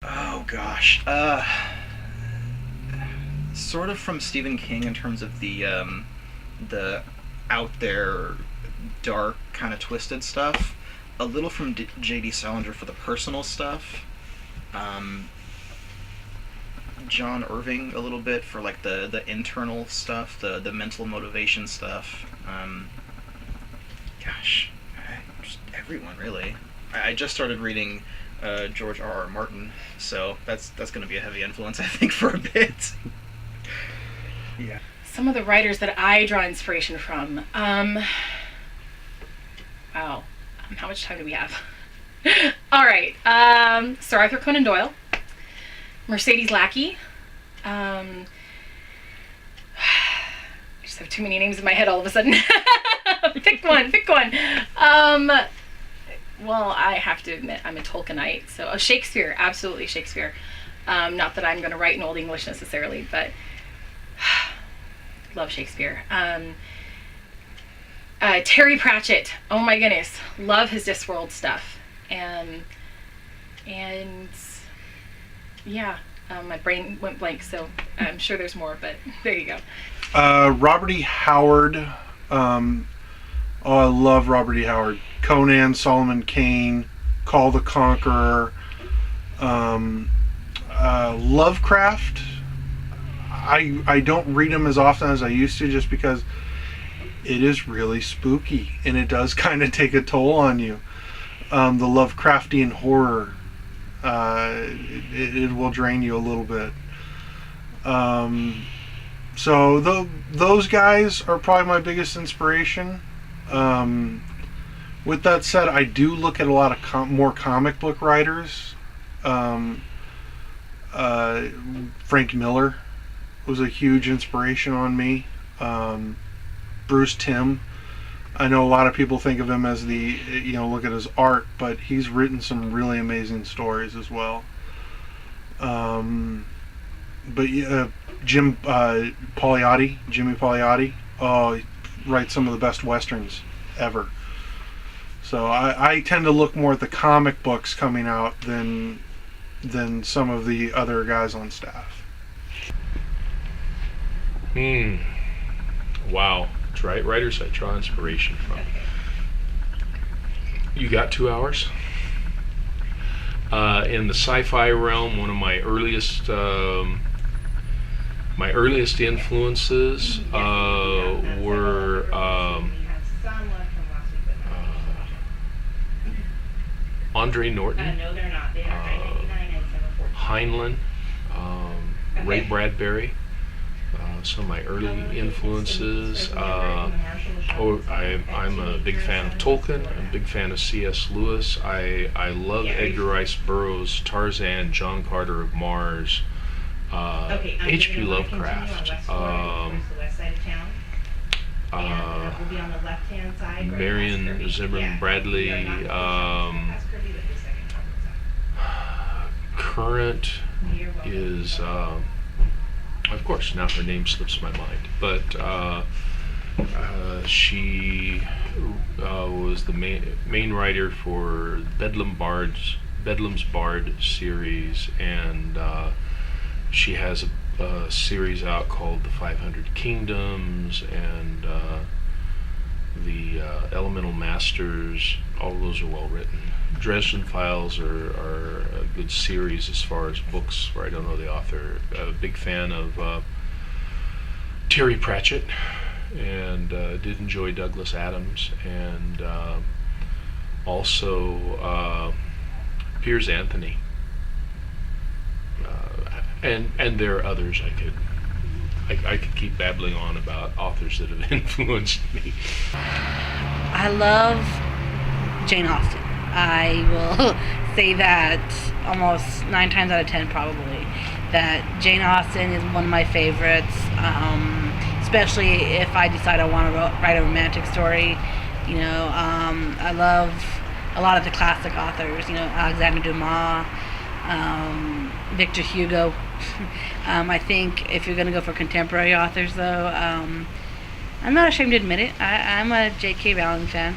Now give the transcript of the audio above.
Oh gosh. Sort of from Stephen King in terms of the out there, dark, kind of twisted stuff. A little from J.D. Salinger for the personal stuff. Um, John Irving a little bit for like the internal stuff, the mental motivation stuff. Gosh, just everyone really. I just started reading George R. R. Martin, so that's going to be a heavy influence, I think, for a bit. Yeah. Some of the writers that I draw inspiration from. Wow, how much time do we have? All right, Sir Arthur Conan Doyle, Mercedes Lackey. I just have too many names in my head all of a sudden. Pick one. Well, I have to admit, I'm a Tolkienite, so Shakespeare, absolutely Shakespeare. Not that I'm going to write in Old English necessarily, but love Shakespeare. Terry Pratchett, oh my goodness, love his Discworld stuff. And yeah, my brain went blank, so I'm sure there's more, but there you go. Robert E. Howard. Oh, I love Robert E. Howard. Conan, Solomon Kane, Call the Conqueror, Lovecraft. I don't read them as often as I used to, just because it is really spooky and it does kind of take a toll on you. The Lovecraftian horror, it will drain you a little bit. So those guys are probably my biggest inspiration. With that said, I do look at a lot of more comic book writers. Frank Miller was a huge inspiration on me. Bruce Timm. I know a lot of people think of him as look at his art, but he's written some really amazing stories as well. But yeah, Jimmy Palmiotti. Oh, he writes some of the best westerns ever. So I tend to look more at the comic books coming out than some of the other guys on staff. Wow. Writers I draw inspiration from. You got 2 hours? In the sci-fi realm, one of my earliest influences were Andre Norton, Heinlein, Ray Bradbury. Some of my early influences. I'm a big fan of Tolkien. I'm a big fan of C.S. Lewis. I love Edgar Rice Burroughs, Tarzan, John Carter of Mars, H.P. Lovecraft, Marion Zimmerman Bradley. Current is, of course, now her name slips my mind, but she was the main writer for Bedlam's Bard series, and she has a series out called The 500 Kingdoms, and the Elemental Masters. All of those are well written. Dresden Files are a good series as far as books where I don't know the author. A big fan of Terry Pratchett, and did enjoy Douglas Adams, and also Piers Anthony. And there are others I could keep babbling on about authors that have influenced me. I love Jane Austen. I will say that almost 9 times out of 10 probably, that Jane Austen is one of my favorites, especially if I decide I want to write a romantic story. I love a lot of the classic authors, Alexander Dumas, Victor Hugo. I think if you're going to go for contemporary authors, though, I'm not ashamed to admit it, I'm a J.K. Rowling fan.